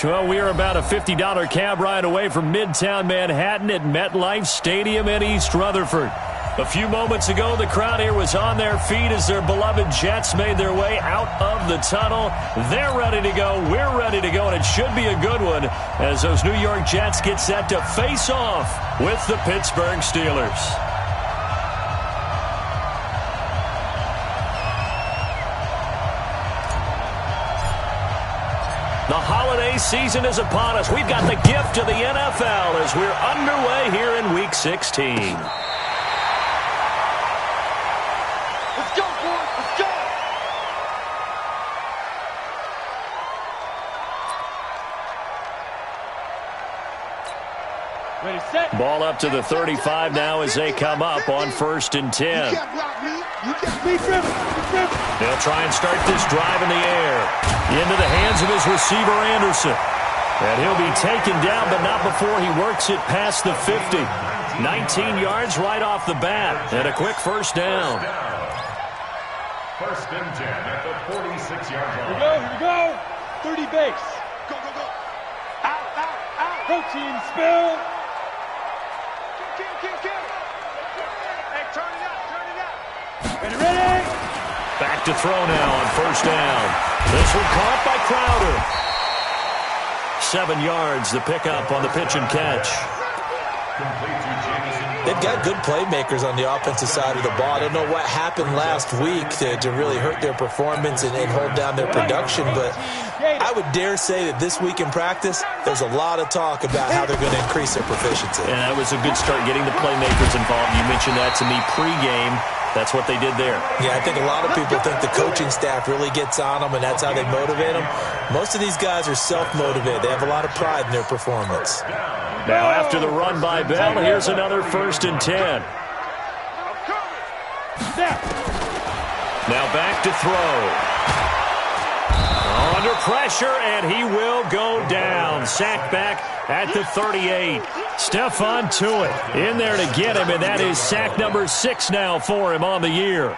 Well, we are about a $50 cab ride away from Midtown Manhattan at MetLife Stadium in East Rutherford. A few moments ago, the crowd here was on their feet as their beloved Jets made their way out of the tunnel. They're ready to go. We're ready to go, and it should be a good one as those New York Jets get set to face off with the Pittsburgh Steelers. The holiday season is upon us. We've got the gift of the NFL as we're underway here in Week 16. Let's go, boys. Let's go. Ready, set. Ball up to the 35 now as they come up on 1st and 10. You can't block me. You can't be driven. They'll try and start this drive in the air. Into the hands of his receiver, Anderson. And he'll be taken down, but not before he works it past the 50. 19 yards right off the bat. And a quick first down. 1st and 10 at the 46-yard line. Here we go. 30 base. Go. Out. Protein spill. Kill. Hey, turn it out. Ready. Back to throw now on 1st down. This one caught by Crowder. 7 yards, the pickup on the pitch and catch. They've got good playmakers on the offensive side of the ball. I don't know what happened last week to really hurt their performance and hold down their production, but I would dare say that this week in practice, there's a lot of talk about how they're going to increase their proficiency. And that was a good start getting the playmakers involved. You mentioned that to me pregame. That's what they did there. Yeah, I think a lot of people think the coaching staff really gets on them, and that's how they motivate them. Most of these guys are self-motivated. They have a lot of pride in their performance. Now, after the run by Bell, here's another 1st and 10. Now back to throw. Under pressure, and he will go down. Sacked back at the 38. Stephon Tuitt in there to get him, and that is sack number 6 now for him on the year.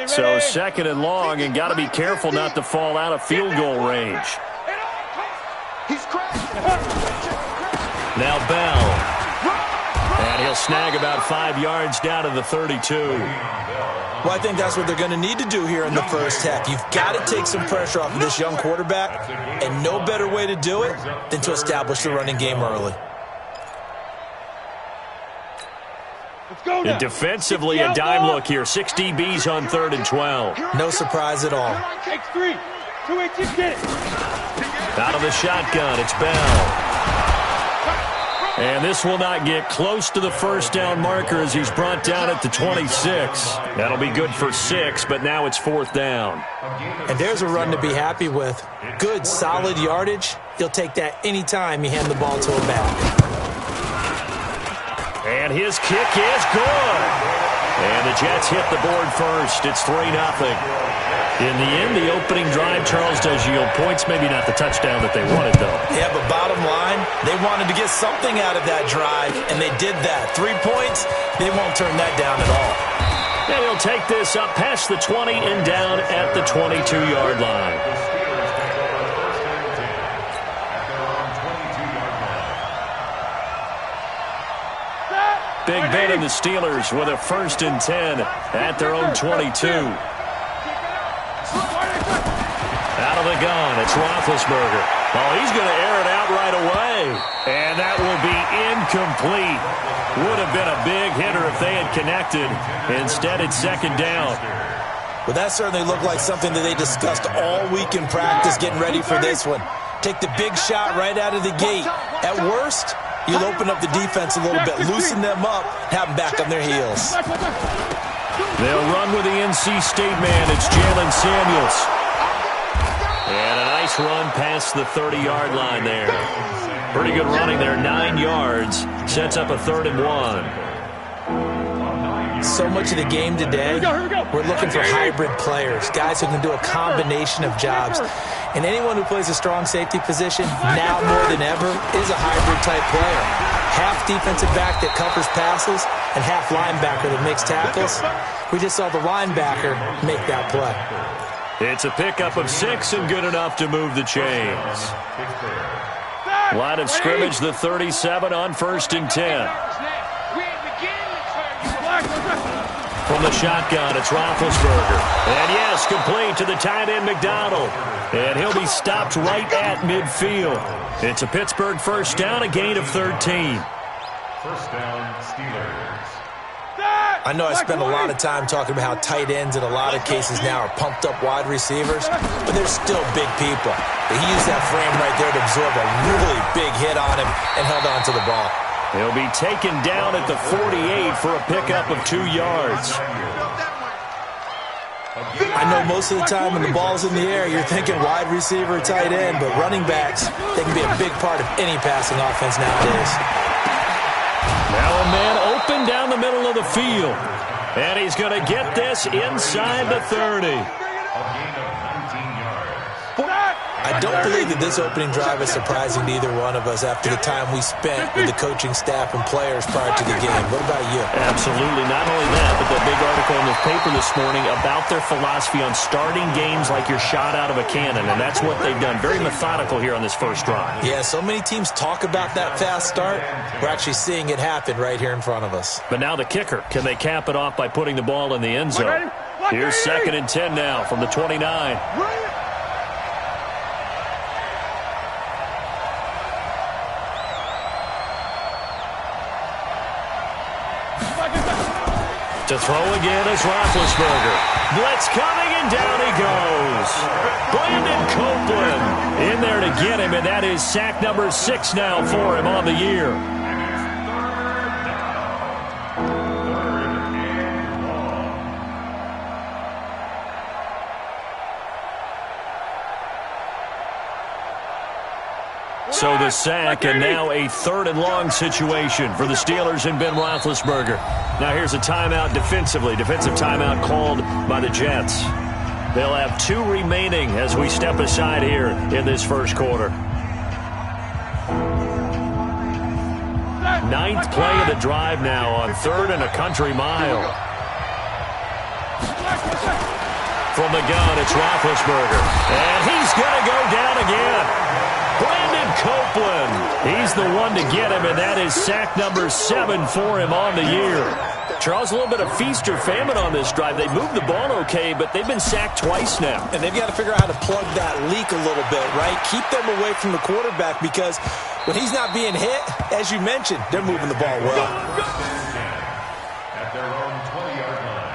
So 2nd and long, and got to be careful not to fall out of field goal range. Now Bell. And he'll snag about 5 yards down to the 32. Well, I think that's what they're going to need to do here in the first half. You've got to take some pressure off of this young quarterback, and no better way to do it than to establish the running game early. And defensively, a dime look here. 6 DBs on 3rd and 12. No surprise at all. Out of the shotgun, it's Bell. And this will not get close to the first down marker as he's brought down at the 26. That'll be good for 6, but now it's 4th down. And there's a run to be happy with. Good, solid yardage. He'll take that anytime you hand the ball to him back. And his kick is good. And the Jets hit the board first. It's 3-0. In the end, the opening drive, Charles, does yield points. Maybe not the touchdown that they wanted, though. Yeah, but bottom line, they wanted to get something out of that drive, and they did that. 3 points, they won't turn that down at all. And he'll take this up past the 20 and down at the 22-yard line. Big Ben and the Steelers with a 1st and 10 at their own 22. Out of the gun, it's Roethlisberger. Oh, he's going to air it out right away. And that will be incomplete. Would have been a big hitter if they had connected. Instead, it's 2nd down. Well, that certainly looked like something that they discussed all week in practice, getting ready for this one. Take the big shot right out of the gate. At worst, you'll open up the defense a little bit, loosen them up, have them back on their heels. They'll run with the NC State man. It's Jalen Samuels. And a nice run past the 30-yard line there. Pretty good running there, 9 yards. Sets up a 3rd and 1. So much of the game today, we're looking for hybrid players, guys who can do a combination of jobs. And anyone who plays a strong safety position, now more than ever, is a hybrid-type player. Half defensive back that covers passes and half linebacker that makes tackles. We just saw the linebacker make that play. It's a pickup of 6 and good enough to move the chains. Line of scrimmage, the 37 on 1st and 10. From the shotgun, it's Roethlisberger. And yes, complete to the tight end, McDonald. And he'll be stopped right at midfield. It's a Pittsburgh first down, a gain of 13. First down, Steelers. I know I spend a lot of time talking about how tight ends in a lot of cases now are pumped up wide receivers, but they're still big people. He used that frame right there to absorb a really big hit on him and held on to the ball. He'll be taken down at the 48 for a pickup of 2 yards. I know most of the time when the ball's in the air, you're thinking wide receiver, tight end, but running backs, they can be a big part of any passing offense nowadays. Now a man open down the middle of the field. And he's going to get this inside the 30. I don't believe that this opening drive is surprising to either one of us after the time we spent with the coaching staff and players prior to the game. What about you? Absolutely. Not only that, but the big article in the paper this morning about their philosophy on starting games like you're shot out of a cannon, and that's what they've done. Very methodical here on this first drive. Yeah, so many teams talk about that fast start. We're actually seeing it happen right here in front of us. But now the kicker. Can they cap it off by putting the ball in the end zone? Here's 2nd and 10 now from the 29. To throw again is Roethlisberger. Blitz coming, and down he goes. Brandon Copeland in there to get him, and that is sack number 6 now for him on the year. So the sack, and now a 3rd and long situation for the Steelers and Ben Roethlisberger. Now here's a timeout defensively. Defensive timeout called by the Jets. They'll have 2 remaining as we step aside here in this first quarter. 9th play of the drive now on 3rd and a country mile. From the gun, it's Roethlisberger. And he's going to go down again. Brandon Copeland, he's the one to get him, and that is sack number 7 for him on the year. Charles, a little bit of feast or famine on this drive. They moved the ball okay, but they've been sacked twice now. And they've got to figure out how to plug that leak a little bit, right? Keep them away from the quarterback because when he's not being hit, as you mentioned, they're moving the ball well. At their own 20-yard line.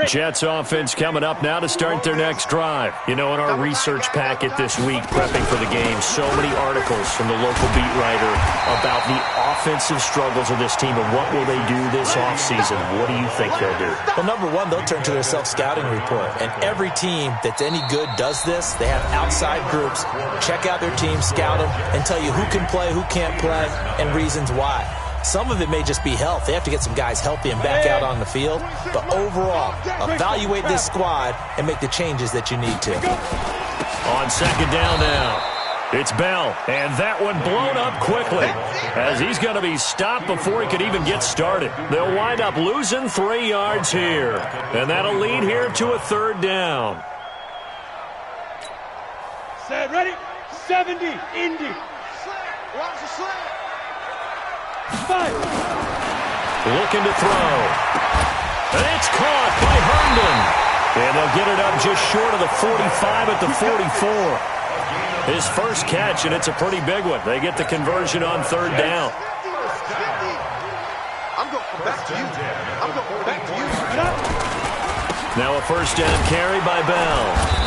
Jets offense coming up now to start their next drive. You know, in our research packet this week, prepping for the game, so many articles from the local beat writer about the offensive struggles of this team and what will they do this offseason. What do you think they'll do? Well, number one, they'll turn to their self-scouting report. And every team that's any good does this. They have outside groups. Check out their team, scout them, and tell you who can play, who can't play, and reasons why. Some of it may just be health. They have to get some guys healthy and back out on the field. But overall, evaluate this squad and make the changes that you need to. On 2nd down now, it's Bell. And that one blown up quickly as he's going to be stopped before he could even get started. They'll wind up losing 3 yards here. And that'll lead here to a 3rd down. Set, ready? 70, Indy. Watch the slant. 5. Looking to throw. And it's caught by Herndon. And they'll get it up just short of the 45 at the 44. His first catch, and it's a pretty big one. They get the conversion on 3rd down. I'm going back to you. I'm going back to you. Now a 1st down carry by Bell.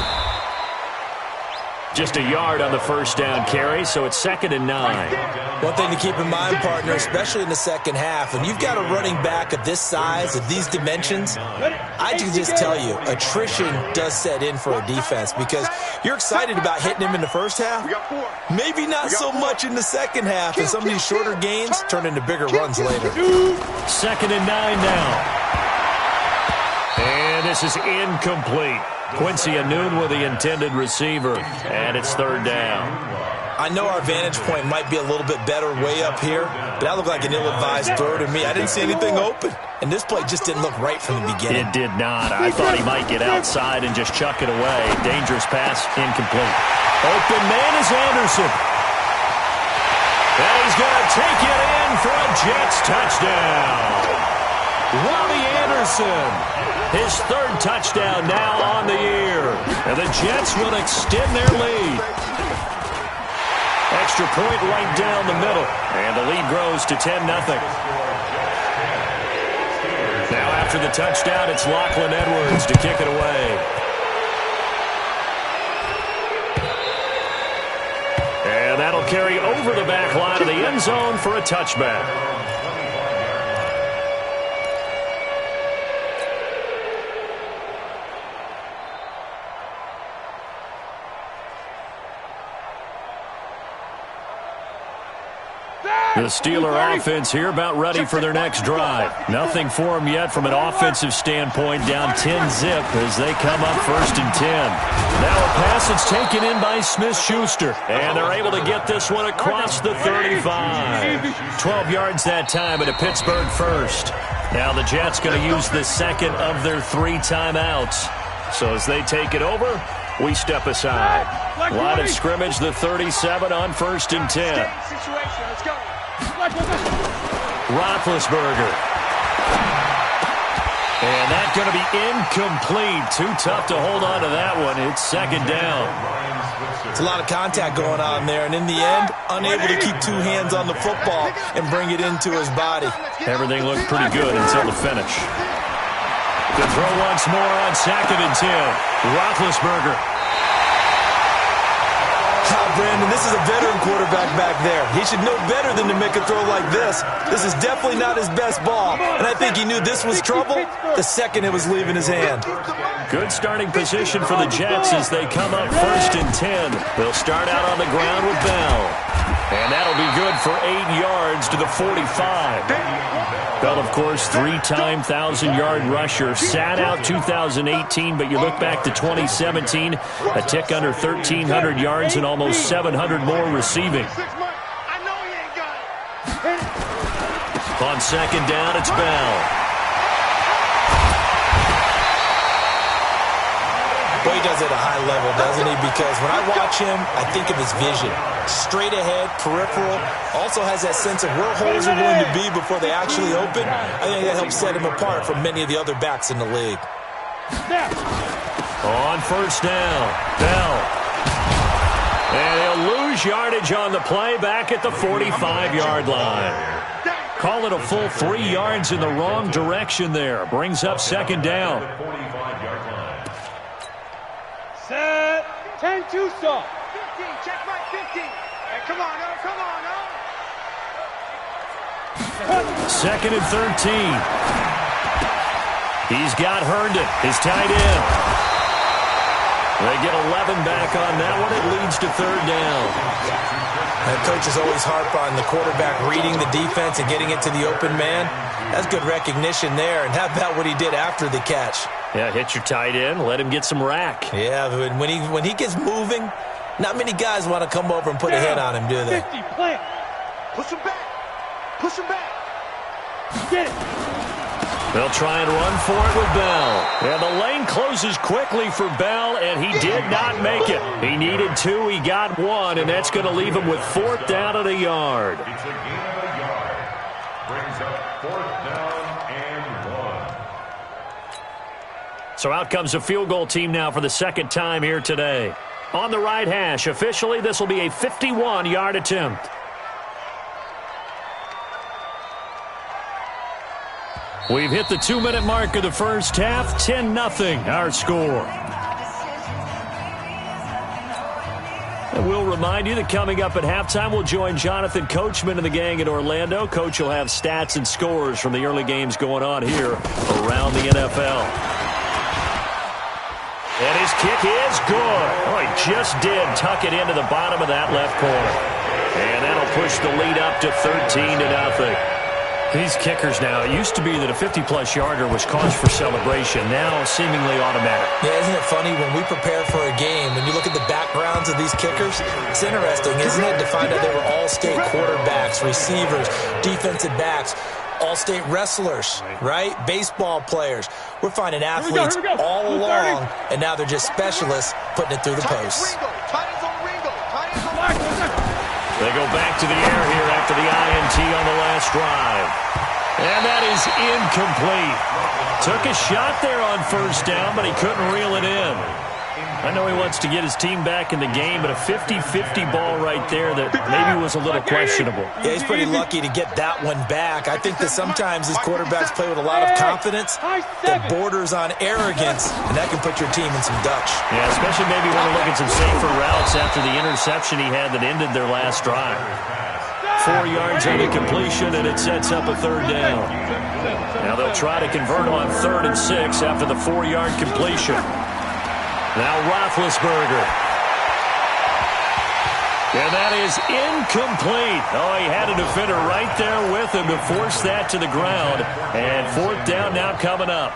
Just a yard on the 1st down carry, so it's 2nd and 9. One thing to keep in mind, partner, especially in the second half, when you've got a running back of this size, of these dimensions, I can just tell you, attrition does set in for a defense because you're excited about hitting him in the first half. Maybe not so much in the second half, and some of these shorter gains turn into bigger runs later. 2nd and 9 now. And this is incomplete. Quincy Anoon with the intended receiver, and it's 3rd down. I know our vantage point might be a little bit better way up here, but that looked like an ill-advised throw to me. I didn't see anything open, and this play just didn't look right from the beginning. It did not. I thought he might get outside and just chuck it away. Dangerous pass, incomplete. Open man is Anderson. And he's going to take it in for a Jets touchdown. Robbie Anderson, his third touchdown now on the year. And the Jets will extend their lead. Extra point right down the middle. And the lead grows to 10-0. Now after the touchdown, it's Lachlan Edwards to kick it away. And that'll carry over the back line of the end zone for a touchback. The Steeler offense here about ready for their next drive. Nothing for them yet from an offensive standpoint, down 10-zip as they come up 1st and 10. Now a pass that's taken in by Smith-Schuster, and they're able to get this one across the 35. 12 yards that time at a Pittsburgh first. Now the Jets going to use the second of their 3 timeouts. So as they take it over, we step aside. Line of scrimmage, the 37 on 1st and 10. Let's go. Roethlisberger. And that's going to be incomplete. Too tough to hold on to that one. It's 2nd down. It's a lot of contact going on there, and in the end, unable to keep 2 hands on the football and bring it into his body. Everything looked pretty good until the finish. The throw once more on 2nd and 10. Roethlisberger. Brandon, this is a veteran quarterback back there. He should know better than to make a throw like this. This is definitely not his best ball, and I think he knew this was trouble the second it was leaving his hand. Good starting position for the Jets as they come up 1st and 10. They'll start out on the ground with Bell, and that'll be good for 8 yards to the 45. Bell, of course, 3-time 1,000-yard rusher. Sat out 2018, but you look back to 2017, a tick under 1,300 yards and almost 700 more receiving. On 2nd down, it's Bell. Boy, he does it at a high level, doesn't he? Because when I watch him, I think of his vision. Straight ahead, peripheral. Also has that sense of where holes are going to be before they actually open. I think that helps set him apart from many of the other backs in the league. On 1st down, Bell. And he'll lose yardage on the play back at the 45-yard line. Call it a full 3 yards in the wrong direction there. Brings up 2nd down. Set. 10-2 stop. 15, check right 15. Hey, come on, no, come on, no. 2nd and 13. He's got Herndon, his tight end. They get 11 back on that one. It leads to 3rd down. And coaches always harp on the quarterback reading the defense and getting it to the open man. That's good recognition there. And how about what he did after the catch? Yeah, hit your tight end, let him get some rack. Yeah, when he gets moving, not many guys want to come over and put a hit on him, do they? 50, plant. Push him back. Push him back. Get it. They'll try and run for it with Bell. And the lane closes quickly for Bell, and he did not make it. He needed 2, he got 1, and that's going to leave him with 4th down and a yard. It's a gain of a yard. Brings up 4th down and 1. So out comes a field goal team now for the 2nd time here today. On the right hash, officially this will be a 51-yard attempt. We've hit the 2-minute mark of the first half. 10-0 our score. And we'll remind you that coming up at halftime, we'll join Jonathan Coachman and the gang in Orlando. Coach will have stats and scores from the early games going on here around the NFL. And his kick is good. Oh, he just did tuck it into the bottom of that left corner. And that'll push the lead up to 13-0. These kickers now, it used to be that a 50-plus yarder was cause for celebration. Now, seemingly automatic. Yeah, isn't it funny when we prepare for a game, when you look at the backgrounds of these kickers, it's interesting, isn't it, to find out they were all-state quarterbacks, receivers, defensive backs, all-state wrestlers, right? Baseball players. We're finding athletes all along, and now they're just specialists putting it through the posts. They go back to the air here after the INT on the last drive. And that is incomplete. Took a shot there on first down, but he couldn't reel it in. I know he wants to get his team back in the game, but a 50-50 ball right there that maybe was a little questionable. Yeah, he's pretty lucky to get that one back. I think that sometimes these quarterbacks play with a lot of confidence that borders on arrogance, and that can put your team in some Dutch. Yeah, especially maybe when we're looking at some safer routes after the interception he had that ended their last drive. 4 yards on the completion, and it sets up a third down. Now they'll try to convert on 3rd and 6 after the 4-yard completion. Now Roethlisberger. And that is incomplete. Oh, he had a defender right there with him to force that to the ground. And 4th down now coming up.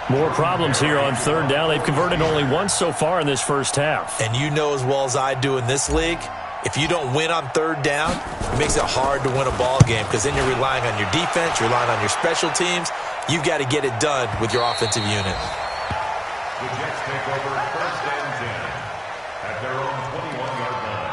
More problems here on 3rd down. They've converted only once so far in this first half. And you know as well as I do in this league, if you don't win on 3rd down, it makes it hard to win a ball game because then you're relying on your defense, you're relying on your special teams. You've got to get it done with your offensive unit. The Jets take over 1st and 10 at their own 21-yard line.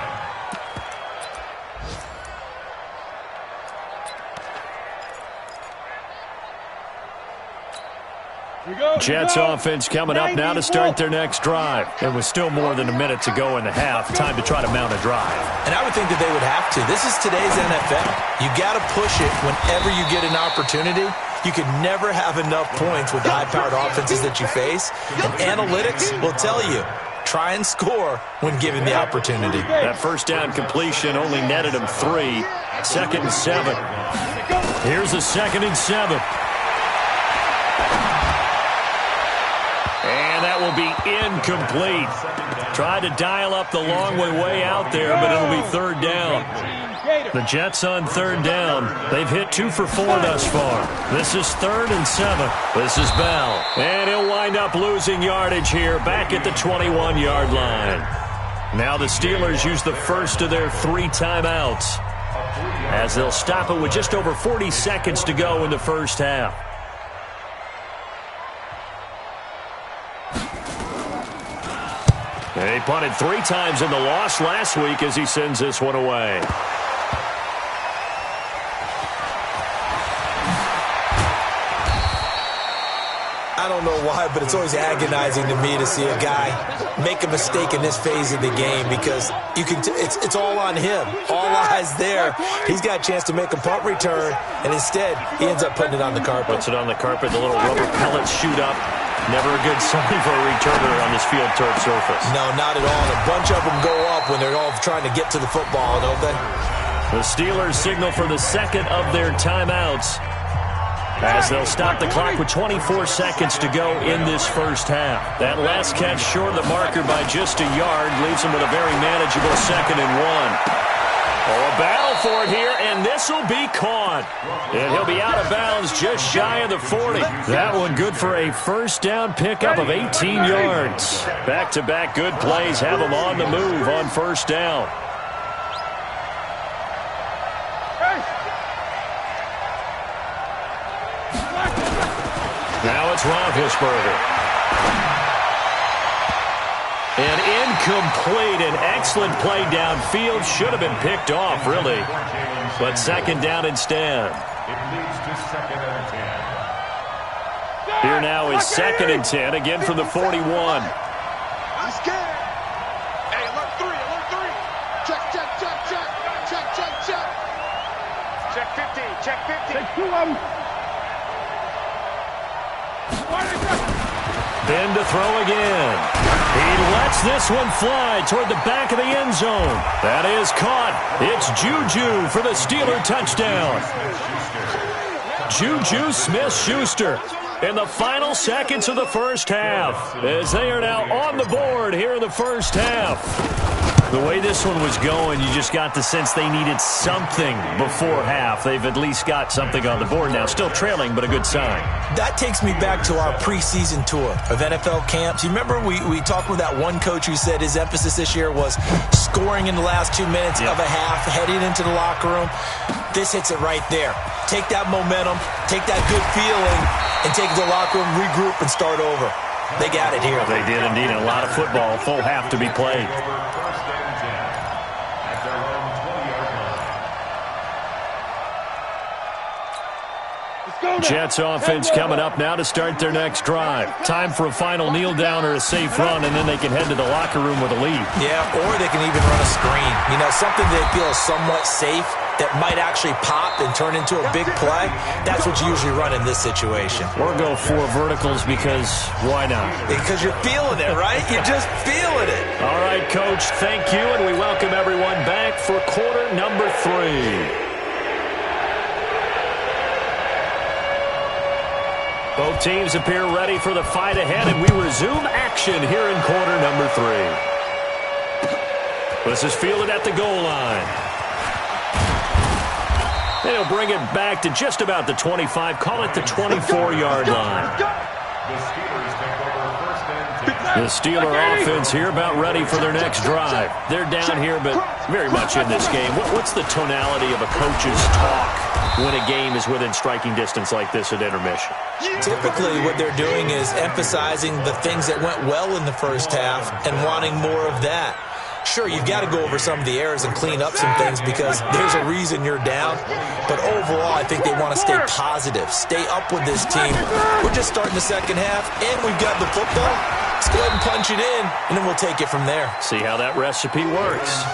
Jets offense coming up now to start their next drive. It was still more than a minute to go in the half. Time to try to mount a drive. And I would think that they would have to. This is today's NFL. You got to push it whenever you get an opportunity. You can never have enough points with the high-powered offenses that you face. And analytics will tell you, try and score when given the opportunity. That first down completion only netted him 3. 2nd and 7. Here's a 2nd and 7. And that will be incomplete. Tried to dial up the long way out there, but it'll be 3rd down. The Jets on 3rd down. They've hit 2 for 4 thus far. This is 3rd and 7. This is Bell. And he'll wind up losing yardage here back at the 21-yard line. Now the Steelers use the first of their 3 timeouts as they'll stop it with just over 40 seconds to go in the first half. He punted 3 times in the loss last week as he sends this one away. I don't know why, but it's always agonizing to me to see a guy make a mistake in this phase of the game because you can. It's all on him. All eyes there. He's got a chance to make a punt return, and instead he ends up putting it on the carpet. Puts it on the carpet. The little rubber pellets shoot up. Never a good sign for a returner on this field turf surface. No, not at all. A bunch of them go up when they're all trying to get to the football, don't they? The Steelers signal for the second of their timeouts as they'll stop the clock with 24 seconds to go in this first half. That last catch short of the marker by just a yard leaves him with a very manageable 2nd and 1. Oh, a battle for it here, and this will be caught. And he'll be out of bounds just shy of the 40. That one good for a first down pickup of 18 yards. Back-to-back good plays have him on the move on first down. Now it's Roethlisberger. And incomplete, an excellent play downfield. Should have been picked off, really. But 2nd down instead. It leads to 2nd and 10. Here now is 2nd and 10, again from the 41. I'm scared. Hey, alert 3, alert 3. Check, check, check, check. Check, check, check. Check 50, check 50. Take 2 of them. Ben to throw again. He lets this one fly toward the back of the end zone. That is caught. It's Juju for the Steeler touchdown. Juju Smith-Schuster. in the final seconds of the first half, as they are now on the board here in the first half. The way this one was going, you just got the sense they needed something before half. They've at least got something on the board now. Still trailing, but a good sign. That takes me back to our preseason tour of NFL camps. You remember we talked with that one coach who said his emphasis this year was scoring in the last 2 minutes of a half, heading into the locker room. This hits it right there. Take that momentum, take that good feeling, and take it to the locker room, regroup, and start over. They got it here. They did indeed. A lot of football, full half to be played. Jets offense coming up now to start their next drive. Time for a final kneel down or a safe run, and then they can head to the locker room with a lead. Yeah, or they can even run a screen. You know, something they feel is somewhat safe that might actually pop and turn into a big play. That's what you usually run in this situation. Or go 4 verticals because why not? Because you're feeling it, right? You're just feeling it. All right, Coach, thank you, and we welcome everyone back for quarter number 3. Both teams appear ready for the fight ahead, and we resume action here in quarter number 3. This is fielded at the goal line. They'll bring it back to just about the 25, call it the 24-yard line. The Steeler offense here about ready for their next drive. They're down here, but very much in this game. What's the tonality of a coach's talk when a game is within striking distance like this at intermission? Typically, what they're doing is emphasizing the things that went well in the first half and wanting more of that. Sure, you've got to go over some of the errors and clean up some things because there's a reason you're down. But overall, I think they want to stay positive, stay up with this team. We're just starting the second half, and we've got the football. Let's go ahead and punch it in, and then we'll take it from there. See how that recipe works.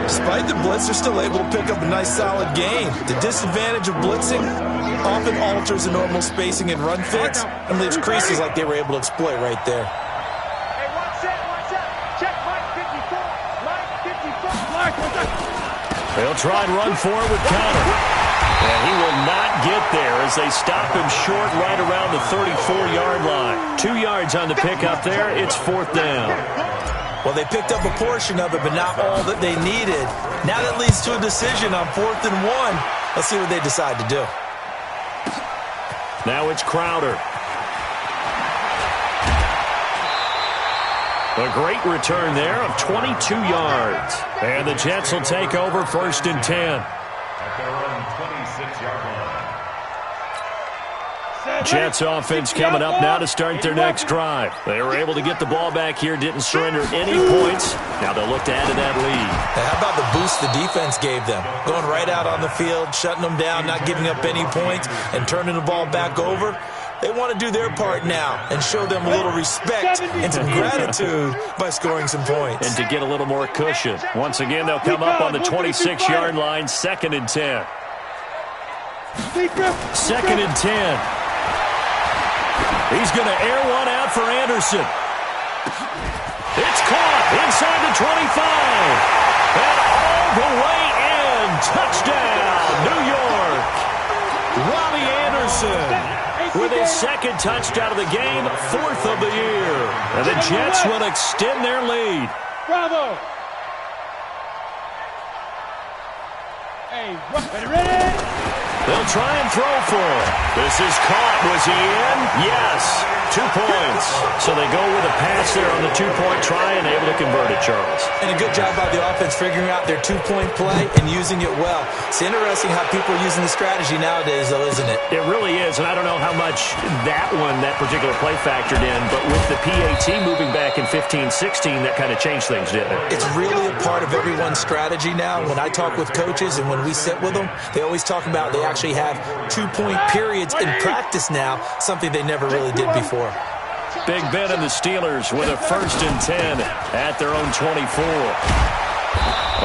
Despite the blitz, they're still able to pick up a nice, solid gain. The disadvantage of blitzing often alters the normal spacing and run fits and leaves creases like they were able to exploit right there. They'll try and run for it with Connor. And he will not get there as they stop him short right around the 34-yard line. 2 yards on the pickup there. It's 4th down. Well, they picked up a portion of it, but not all that they needed. Now that leads to a decision on 4th and 1. Let's see what they decide to do. Now it's Crowder. A great return there of 22 yards. And the Jets will take over 1st and 10. At their own 26-yard line. Jets offense coming up now to start their next drive. They were able to get the ball back here, didn't surrender any points. Now they'll look to add to that lead. Now, how about the boost the defense gave them? Going right out on the field, shutting them down, not giving up any points, and turning the ball back over. They want to do their part now and show them a little respect and some gratitude by scoring some points. And to get a little more cushion. Once again, they'll come up on the 26-yard line, 2nd and 10. 2nd and 10. He's going to air one out for Anderson. It's caught inside the 25. And all the way in. Touchdown, New York. Robbie Anderson with his 2nd touchdown of the game, 4th of the year. And the Jets will extend their lead. Bravo. Hey, ready? They'll try and throw for it. This is caught. Was he in? Yes. 2 points. So they go with a pass there on the 2-point try and able to convert it, Charles. And a good job by the offense figuring out their 2-point play and using it well. It's interesting how people are using the strategy nowadays, though, isn't it? It really is, and I don't know how much that particular play factored in, but with the PAT moving back in 15-16, that kind of changed things, didn't it? It's really a part of everyone's strategy now. When I talk with coaches and when we sit with them, they always talk about they actually have 2-point periods in practice now, something they never really did before. Big Ben and the Steelers with a 1st and 10 at their own 24.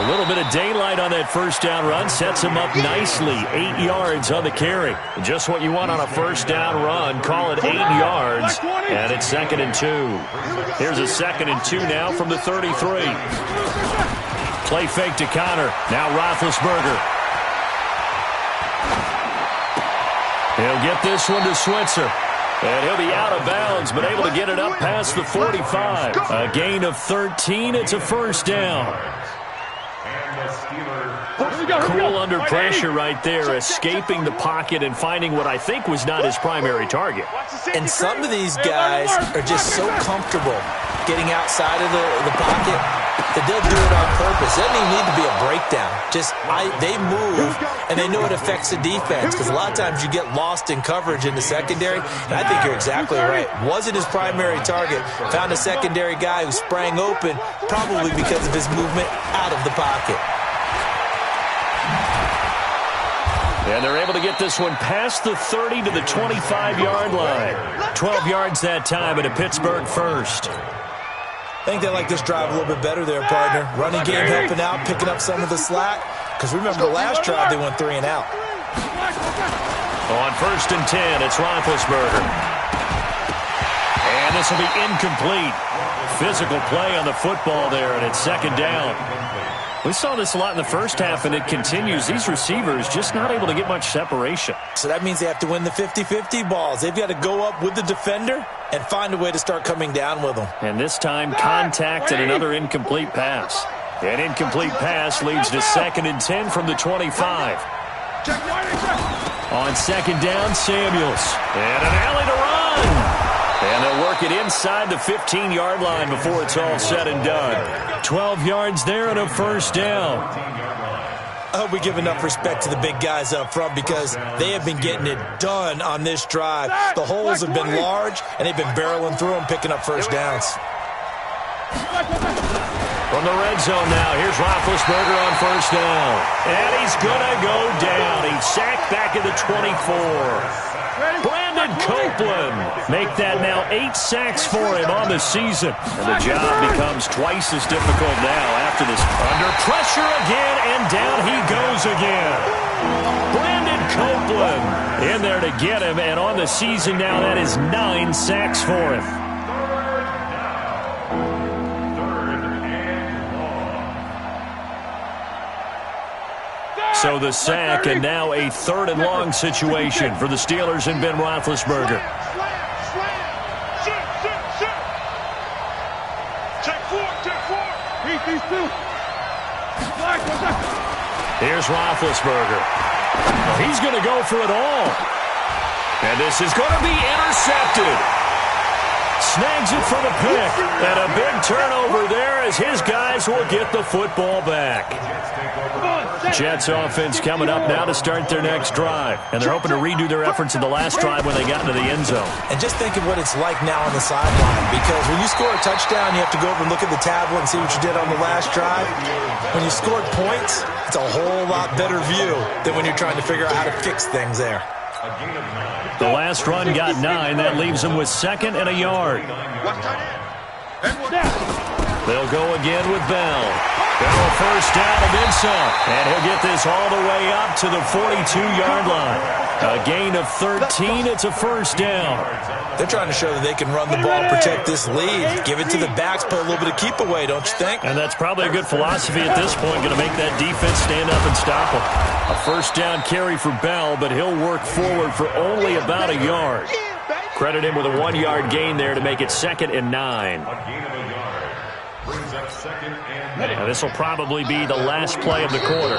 A little bit of daylight on that 1st down run sets him up nicely. 8 yards on the carry. Just what you want on a 1st down run. Call it 8 yards, and it's 2nd and 2. Here's a 2nd and 2 now from the 33. Play fake to Connor. Now Roethlisberger. He'll get this one to Switzer. And he'll be out of bounds, but able to get it up past the 45. A gain of 13. It's a first down. Cool under pressure right there, escaping the pocket and finding what I think was not his primary target. And some of these guys are just so comfortable getting outside of the pocket that they'll do it on purpose. It doesn't even need to be a breakdown. They move, and they know it affects the defense, because a lot of times you get lost in coverage in the secondary, and I think you're exactly right. Wasn't his primary target. Found a secondary guy who sprang open, probably because of his movement out of the pocket. And they're able to get this one past the 30 to the 25-yard line. 12 yards that time, and a Pittsburgh first. I think they like this drive a little bit better there, partner. Running game helping out, picking up some of the slack. Because remember, the last drive they went 3 and out. On 1st and 10, it's Roethlisberger. And this will be incomplete. Physical play on the football there, and it's 2nd down. We saw this a lot in the first half, and it continues. These receivers just not able to get much separation. So that means they have to win the 50-50 balls. They've got to go up with the defender and find a way to start coming down with them. And this time, contact and another incomplete pass. An incomplete pass leads to 2nd and 10 from the 25. On 2nd down, Samuels. And an alley to run. And they'll work it inside the 15-yard line before it's all said and done. 12 yards there and a first down. I hope we give enough respect to the big guys up front, because they have been getting it done on this drive. The holes have been large, and they've been barreling through them, picking up first downs. From the red zone now, here's Roethlisberger on 1st down. And he's going to go down. He's sacked back at the 24. Brandon Copeland make that now 8 sacks for him on the season. And the job becomes twice as difficult now after this. Under pressure again, and down he goes again. Brandon Copeland in there to get him, and on the season now, that is 9 sacks for him. So the sack, and now a 3rd and long situation for the Steelers and Ben Roethlisberger. Here's Roethlisberger. He's going to go for it all. And this is going to be intercepted. Snags it for the pick. And a big turnover there as his guys will get the football back. Jets offense coming up now to start their next drive. And they're hoping to redo their efforts in the last drive when they got into the end zone. And just think of what it's like now on the sideline. Because when you score a touchdown, you have to go over and look at the tablet and see what you did on the last drive. When you scored points, it's a whole lot better view than when you're trying to figure out how to fix things there. The last run got 9. That leaves them with 2nd and a yard. They'll go again with Bell. Bell first down and then some. And he'll get this all the way up to the 42-yard line. A gain of 13. It's a first down. They're trying to show that they can run the ball, protect this lead. Give it to the backs, play a little bit of keep away, don't you think? And that's probably a good philosophy at this point. Going to make that defense stand up and stop them. A first down carry for Bell, but he'll work forward for only about a yard. Credit him with a 1-yard gain there to make it 2nd and 9. Now this will probably be the last play of the quarter.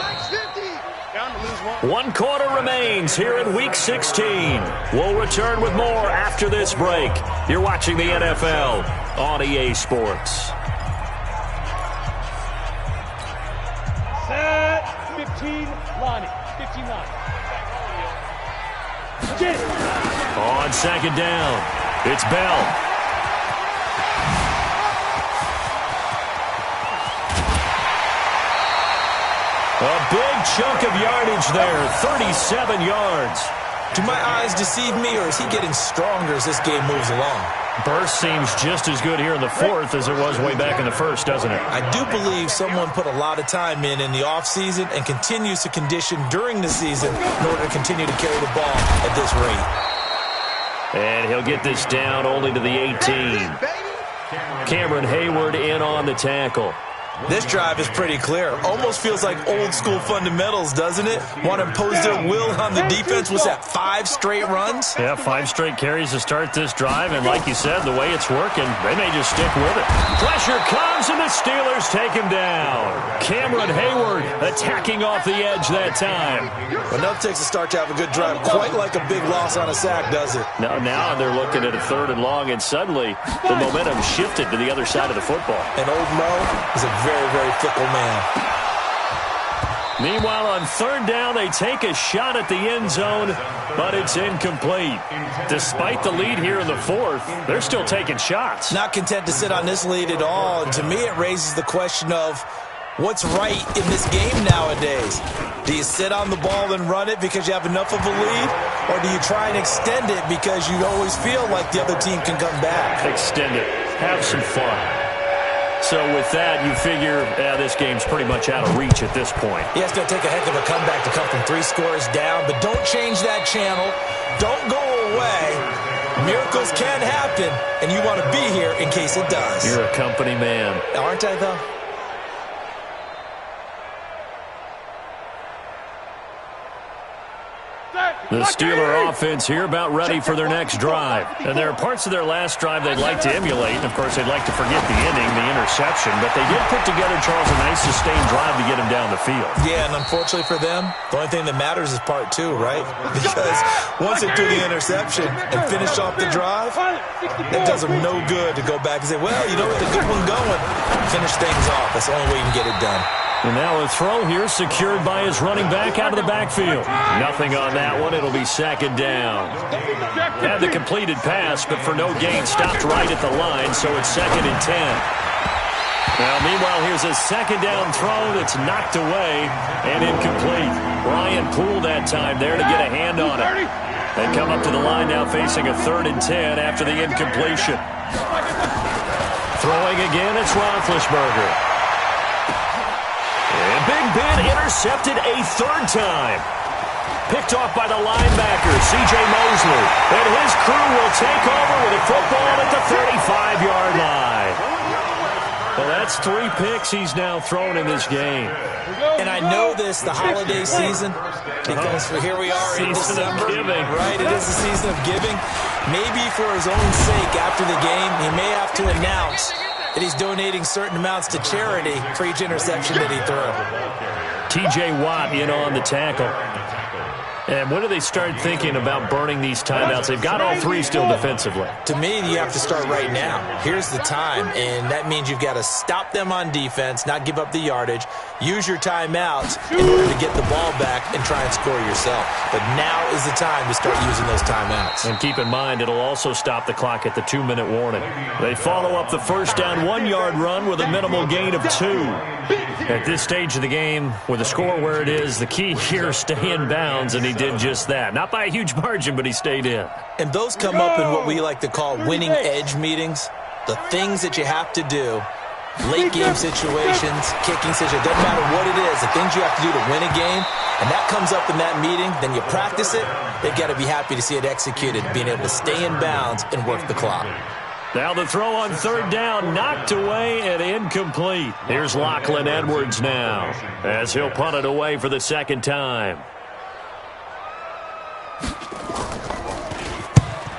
1 quarter remains here in Week 16. We'll return with more after this break. You're watching the NFL on EA Sports. Set 15, Lonnie. 15 line. On 2nd down, it's Bell. A big chunk of yardage there, 37 yards. Do my eyes deceive me, or is he getting stronger as this game moves along? Burst seems just as good here in the 4th as it was way back in the 1st, doesn't it? I do believe someone put a lot of time in the offseason and continues to condition during the season in order to continue to carry the ball at this rate. And he'll get this down only to the 18. Cameron Hayward in on the tackle. This drive is pretty clear. Almost feels like old school fundamentals, doesn't it? Want to impose their will on the defense. Was that 5 straight runs? Yeah, 5 straight carries to start this drive. And like you said, the way it's working, they may just stick with it. Pressure comes, and the Steelers take him down. Cameron Hayward attacking off the edge that time. Enough takes a start to have a good drive. Quite like a big loss on a sack, does it? Now they're looking at a 3rd and long, and suddenly the momentum shifted to the other side of the football. And old Mo is a very, very fickle man. Meanwhile, on 3rd down, they take a shot at the end zone, but it's incomplete. Despite the lead here in the 4th, they're still taking shots. Not content to sit on this lead at all, and to me it raises the question of what's right in this game nowadays. Do you sit on the ball and run it because you have enough of a lead, or do you try and extend it because you always feel like the other team can come back? Extend it. Have some fun. So with that, you figure this game's pretty much out of reach at this point. Yeah, it's going to take a heck of a comeback to come from 3 scores down, but don't change that channel. Don't go away. Miracles can happen, and you want to be here in case it does. You're a company man. Aren't I, though? The Steeler offense here about ready for their next drive. And there are parts of their last drive they'd like to emulate. And, of course, they'd like to forget the inning, the interception. But they did put together, Charles, a nice sustained drive to get him down the field. Yeah, and unfortunately for them, the only thing that matters is part 2, right? Because once they threw the interception and finished off the drive, it does them no good to go back and say, well, you know, we had a good one going. Finish things off. That's the only way you can get it done. And now a throw here secured by his running back out of the backfield. Nothing on that one. It'll be 2nd down. Had the completed pass, but for no gain, stopped right at the line, so it's 2nd and 10. Now, meanwhile, here's a 2nd down throw that's knocked away and incomplete. Ryan Poole that time there to get a hand on it. They come up to the line now facing a 3rd and 10 after the incompletion. Throwing again, it's Roethlisberger. And Big Ben intercepted a 3rd time. Picked off by the linebacker, C.J. Mosley. And his crew will take over with a football at the 35-yard line. Well, that's 3 picks he's now thrown in this game. And I know this, the holiday season, because here we are in December. Giving. Right, it is the season of giving. Maybe for his own sake after the game, he may have to announce that he's donating certain amounts to charity for each interception that he threw. T.J. Watt in on the tackle. And when do they start thinking about burning these timeouts? They've got all 3 still defensively. To me, you have to start right now. Here's the time, and that means you've got to stop them on defense, not give up the yardage, use your timeouts in order to get the ball back and try and score yourself. But now is the time to start using those timeouts. And keep in mind, it'll also stop the clock at the 2-minute warning. They follow up the 1st down 1-yard run with a minimal gain of 2. At this stage of the game, with the score where it is, the key here is stay in bounds, and he did just that. Not by a huge margin, but he stayed in. And those come up in what we like to call winning edge meetings. The things that you have to do, late game situations, kicking situations, doesn't matter what it is, the things you have to do to win a game, and that comes up in that meeting, then you practice it, they've got to be happy to see it executed, being able to stay in bounds and work the clock. Now the throw on 3rd down, knocked away and incomplete. Here's Lachlan Edwards now, as he'll punt it away for the 2nd time.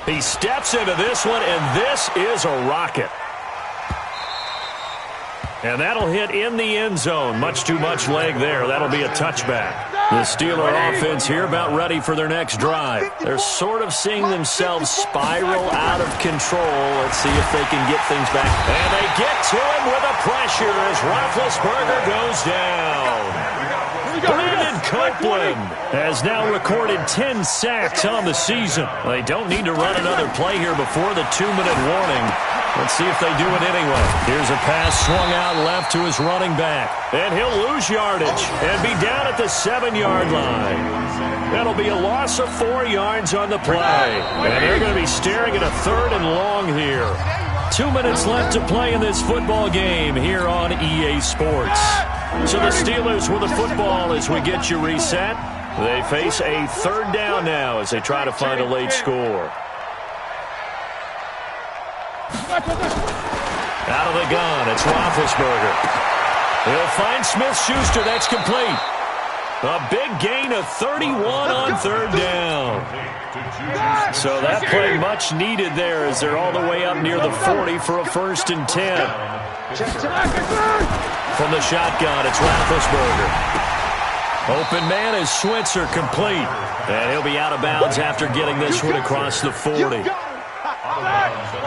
He steps into this one, and this is a rocket. And that'll hit in the end zone. Much too much leg there. That'll be a touchback. The Steeler offense here about ready for their next drive. They're sort of seeing themselves spiral out of control. Let's see if they can get things back. And they get to him with a pressure as Roethlisberger goes down. Brandon Copeland has now recorded 10 sacks on the season. They don't need to run another play here before the 2-minute warning. Let's see if they do it anyway. Here's a pass swung out left to his running back. And he'll lose yardage and be down at the 7-yard line. That'll be a loss of 4 yards on the play. And they're going to be staring at a 3rd and long here. 2 minutes left to play in this football game here on EA Sports. So the Steelers with the football as we get you reset. They face a 3rd down now as they try to find a late score. Out of the gun, it's Roethlisberger. He'll find Smith-Schuster. That's complete. A big gain of 31 on third down. So that play much needed there as they're all the way up near the 40 for a 1st and 10. From the shotgun, it's Roethlisberger. Open man is Switzer, complete. And he'll be out of bounds after getting this one across the 40.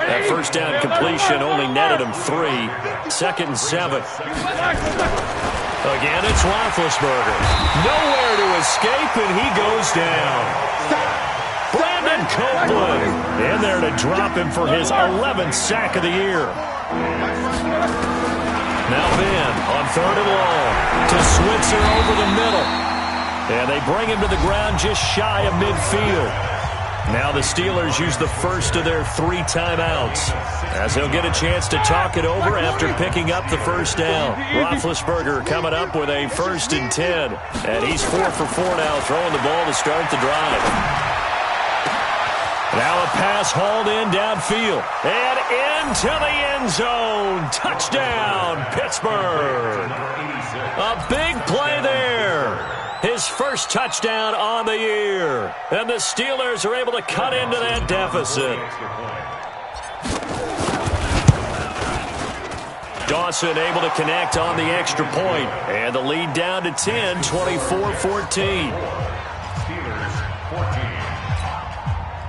That first down completion only netted him 3. 2nd and 7. Again, it's Roethlisberger. Nowhere to escape, and he goes down. Brandon Copeland in there to drop him for his 11th sack of the year. Now Ben on 3rd and long to Switzer over the middle. And they bring him to the ground just shy of midfield. Now the Steelers use the first of their 3 timeouts as they'll get a chance to talk it over after picking up the first down. Roethlisberger coming up with a 1st and 10. And he's 4 for 4 now, throwing the ball to start the drive. Now a pass hauled in downfield. And into the end zone. Touchdown, Pittsburgh. A big play there. His first touchdown on the year. And the Steelers are able to cut into that deficit. Dawson able to connect on the extra point. And the lead down to 10, 24-14.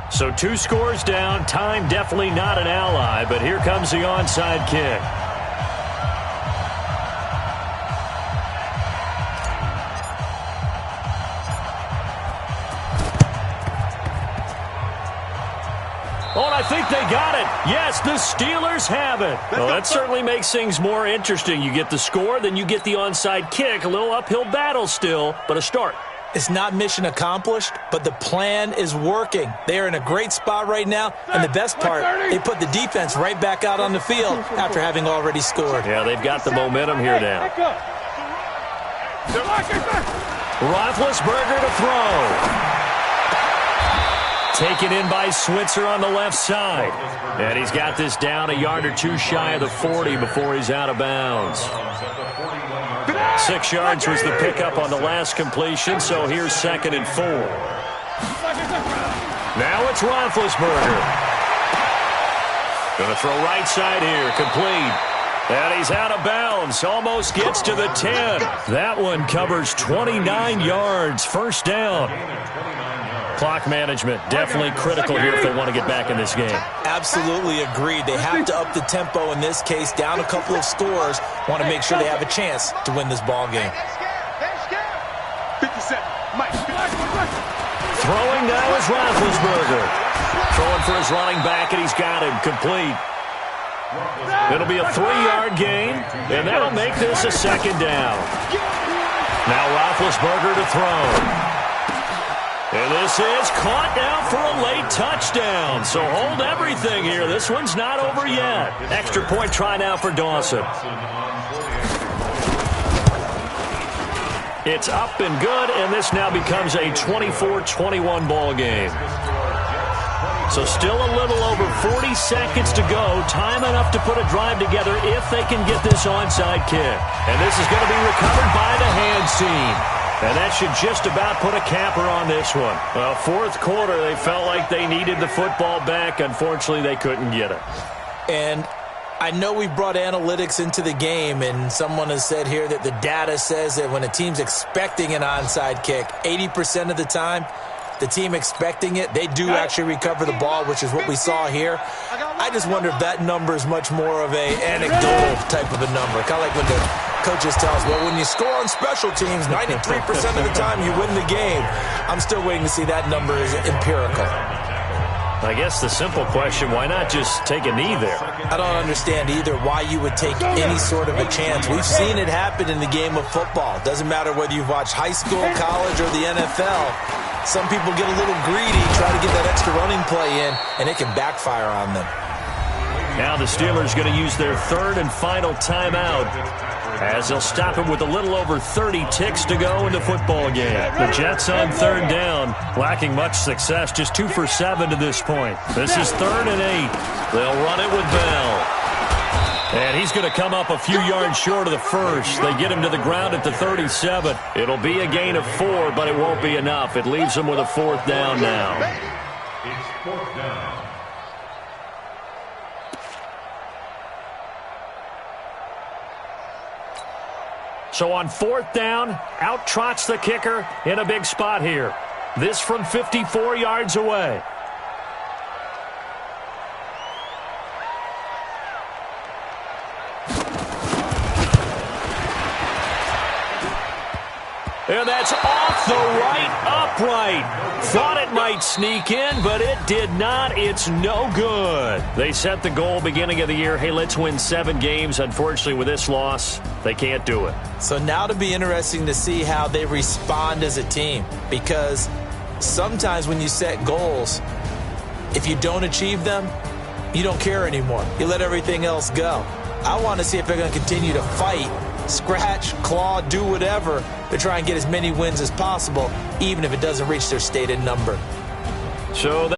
So 2 scores down. Time definitely not an ally, but here comes the onside kick. Oh, and I think they got it. Yes, the Steelers have it. Well, that certainly makes things more interesting. You get the score, then you get the onside kick. A little uphill battle still, but a start. It's not mission accomplished, but the plan is working. They are in a great spot right now, and the best part, they put the defense right back out on the field after having already scored. Yeah, they've got the momentum here now. Roethlisberger to throw. Taken in by Switzer on the left side. And he's got this down a yard or 2 shy of the 40 before he's out of bounds. 6 yards was the pickup on the last completion, so here's 2nd and 4. Now it's Roethlisberger. Going to throw right side here, complete. And he's out of bounds, almost gets to the 10. That one covers 29 yards, 1st down. Clock management, definitely critical here if they want to get back in this game. Absolutely agreed. They have to up the tempo in this case, down a couple of scores. Want to make sure they have a chance to win this ball game. 57. Mike. Throwing now is Roethlisberger. Throwing for his running back, and he's got him complete. It'll be a 3-yard gain, and that'll make this a 2nd down. Now Roethlisberger to throw. And this is caught now for a late touchdown. So hold everything here. This one's not over yet. Extra point try now for Dawson. It's up and good, and this now becomes a 24-21 ball game. So still a little over 40 seconds to go. Time enough to put a drive together if they can get this onside kick. And this is going to be recovered by the hands team. And that should just about put a capper on this one. Well, 4th quarter, they felt like they needed the football back. Unfortunately, they couldn't get it. And I know we brought analytics into the game, and someone has said here that the data says that when a team's expecting an onside kick, 80% of the time, the team expecting it, they do actually recover the ball, which is what we saw here. I just wonder if that number is much more of an anecdotal type of a number. Kind of like when the coaches tell us, well, when you score on special teams, 93% of the time you win the game. I'm still waiting to see that number is empirical. I guess the simple question, why not just take a knee there? I don't understand either why you would take any sort of a chance. We've seen it happen in the game of football. Doesn't matter whether you've watched high school, college, or the NFL. Some people get a little greedy, try to get that extra running play in, and it can backfire on them. Now the Steelers going to use their 3rd and final timeout as they'll stop him with a little over 30 ticks to go in the football game. The Jets on 3rd down, lacking much success, just 2 for 7 to this point. This is 3rd and 8. They'll run it with Bell. And he's going to come up a few yards short of the first. They get him to the ground at the 37. It'll be a gain of 4, but it won't be enough. It leaves him with a 4th down now. It's 4th down. So on 4th down, out trots the kicker in a big spot here. This from 54 yards away. And that's off the right upright. Thought it might sneak in, but it did not. It's no good. They set the goal beginning of the year. Hey, let's win 7 games. Unfortunately, with this loss, they can't do it. So now to be interesting to see how they respond as a team. Because sometimes when you set goals, if you don't achieve them, you don't care anymore. You let everything else go. I want to see if they're going to continue to fight, scratch, claw, do whatever to try and get as many wins as possible, even if it doesn't reach their stated number. So